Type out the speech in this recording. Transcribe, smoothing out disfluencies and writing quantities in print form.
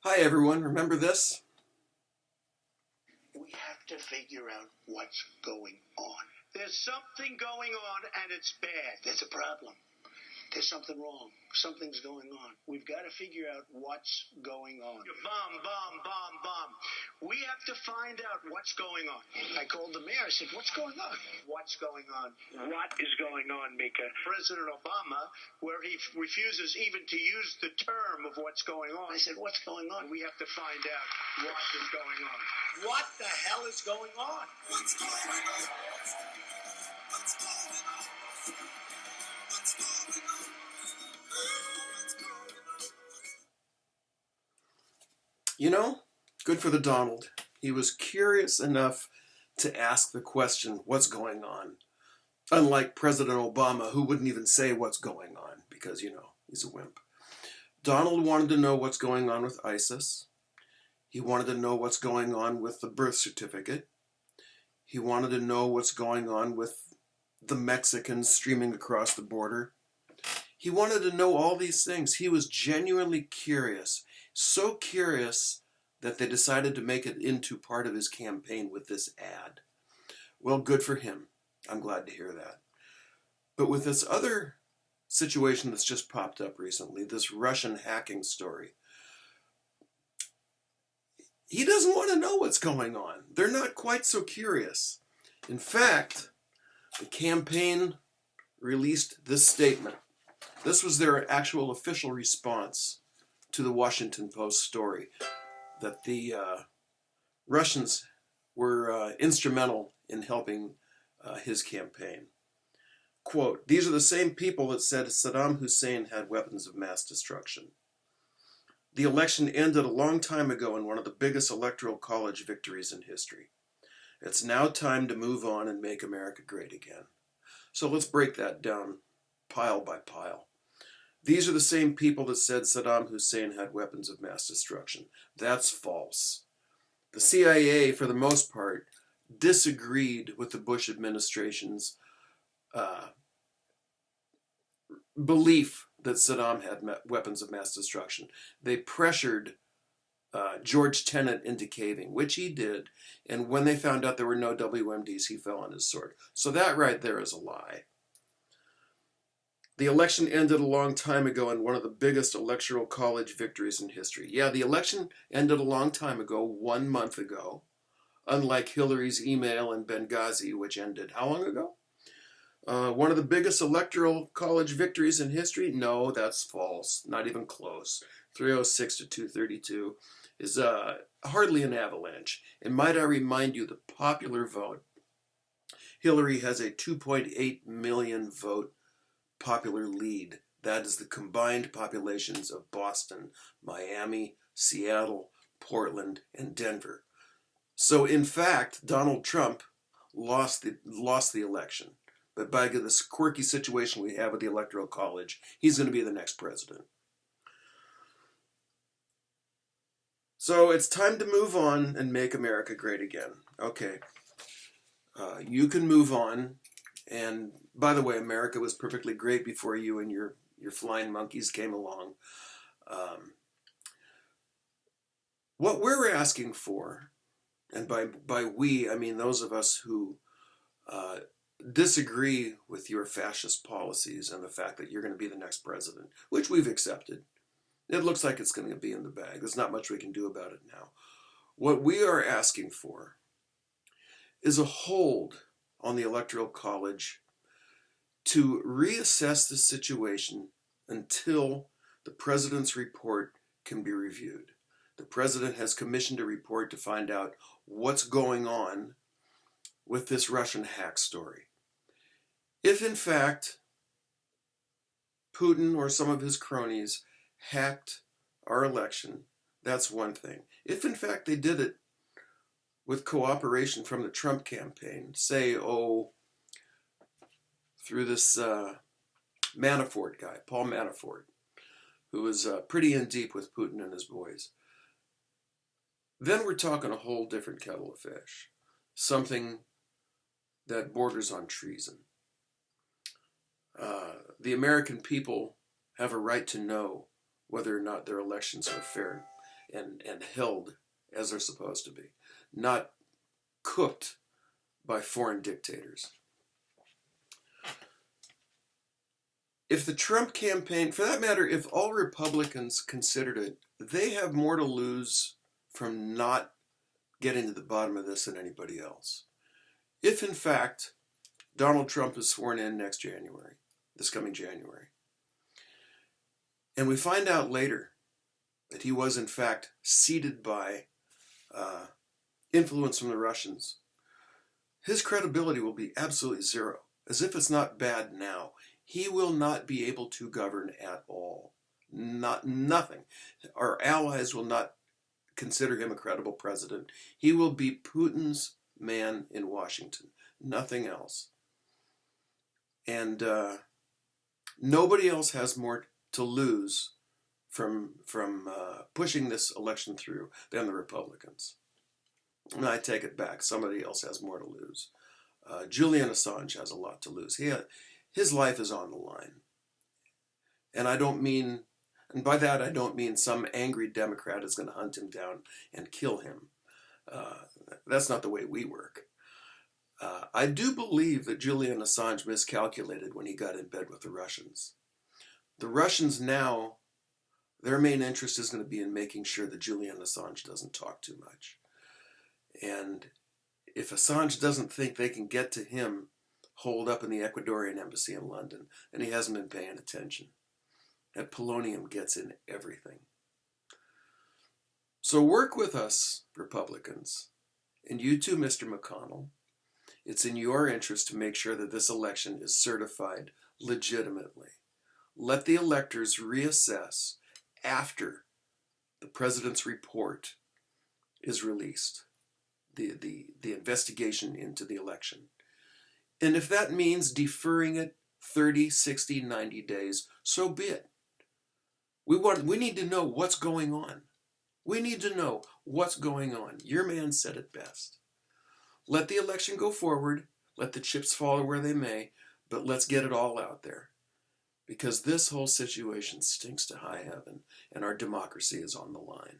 Hi everyone, remember this? We have to figure out what's going on. There's something going on and it's bad. There's a problem. There's something wrong. Something's going on. We've got to figure out what's going on. Bomb. We have to find out what's going on. I called the mayor. I said, what's going on? What's going on? What is going on, Mika? President Obama, where he refuses even to use the term of what's going on. I said, what's going on? We have to find out what is going on. What the hell is going on? What's going on? What's going on? What's going on? You know, good for the Donald. He was curious enough to ask the question, what's going on? Unlike President Obama, who wouldn't even say what's going on because, he's a wimp. Donald wanted to know what's going on with ISIS. He wanted to know what's going on with the birth certificate. He wanted to know what's going on with the Mexicans streaming across the border. He wanted to know all these things. He was genuinely curious. So curious that they decided to make it into part of his campaign with this ad. Well, good for him. I'm glad to hear that. But with this other situation that's just popped up recently, this Russian hacking story, he doesn't want to know what's going on. They're not quite so curious. In fact, the campaign released this statement. This was their actual official response to the Washington Post story that the Russians were instrumental in helping his campaign. Quote, "These are the same people that said Saddam Hussein had weapons of mass destruction. The election ended a long time ago in one of the biggest electoral college victories in history. It's now time to move on and make America great again." So let's break that down pile by pile. These are the same people that said Saddam Hussein had weapons of mass destruction. That's false. The CIA, for the most part, disagreed with the Bush administration's belief that Saddam had weapons of mass destruction. They pressured George Tenet into caving, which he did, and when they found out there were no WMDs, he fell on his sword. So that right there is a lie. The election ended a long time ago in one of the biggest electoral college victories in history. Yeah, the election ended a long time ago, 1 month ago, unlike Hillary's email in Benghazi, which ended how long ago? One of the biggest electoral college victories in history? No, that's false. Not even close. 306 to 232 is hardly an avalanche. And might I remind you, the popular vote, Hillary has a 2.8 million vote popular lead. That is the combined populations of Boston, Miami, Seattle, Portland, and Denver. So in fact, Donald Trump lost the election. But by this quirky situation we have with the Electoral College, he's going to be the next president. So it's time to move on and make America great again. Okay. You can move on. And by the way, America was perfectly great before you and your flying monkeys came along. What we're asking for, and by we, I mean those of us who disagree with your fascist policies and the fact that you're going to be the next president, which we've accepted. It looks like it's going to be in the bag. There's not much we can do about it now. What we are asking for is a hold on the Electoral College to reassess the situation until the president's report can be reviewed. The president has commissioned a report to find out what's going on with this Russian hack story. If in fact Putin or some of his cronies hacked our election, that's one thing. If in fact they did it with cooperation from the Trump campaign, say, through this Manafort guy, Paul Manafort, who was pretty in deep with Putin and his boys, then we're talking a whole different kettle of fish. Something that borders on treason. The American people have a right to know whether or not their elections are fair and held as they're supposed to be, not cooked by foreign dictators. If the Trump campaign, for that matter, if all Republicans considered it, they have more to lose from not getting to the bottom of this than anybody else. If, in fact, Donald Trump is sworn in next January, this coming January, and we find out later that he was, in fact, seated by influence from the Russians, his credibility will be absolutely zero. As if it's not bad now. He will not be able to govern at all. Nothing. Our allies will not consider him a credible president. He will be Putin's man in Washington. Nothing else. And nobody else has more to lose from pushing this election through than the Republicans. And I take it back. Somebody else has more to lose. Julian Assange has a lot to lose. His life is on the line. And by that I don't mean some angry Democrat is going to hunt him down and kill him. That's not the way we work. I do believe that Julian Assange miscalculated when he got in bed with the Russians. The Russians now, their main interest is going to be in making sure that Julian Assange doesn't talk too much. And if Assange doesn't think they can get to him holed up in the Ecuadorian embassy in London, then he hasn't been paying attention. That polonium gets in everything. So work with us, Republicans, and you too, Mr. McConnell. It's in your interest to make sure that this election is certified legitimately. Let the electors reassess after the president's report is released, the investigation into the election. And if that means deferring it 30, 60, 90 days, so be it. We need to know what's going on. We need to know what's going on. Your man said it best. Let the election go forward. Let the chips fall where they may, but let's get it all out there. Because this whole situation stinks to high heaven, and our democracy is on the line.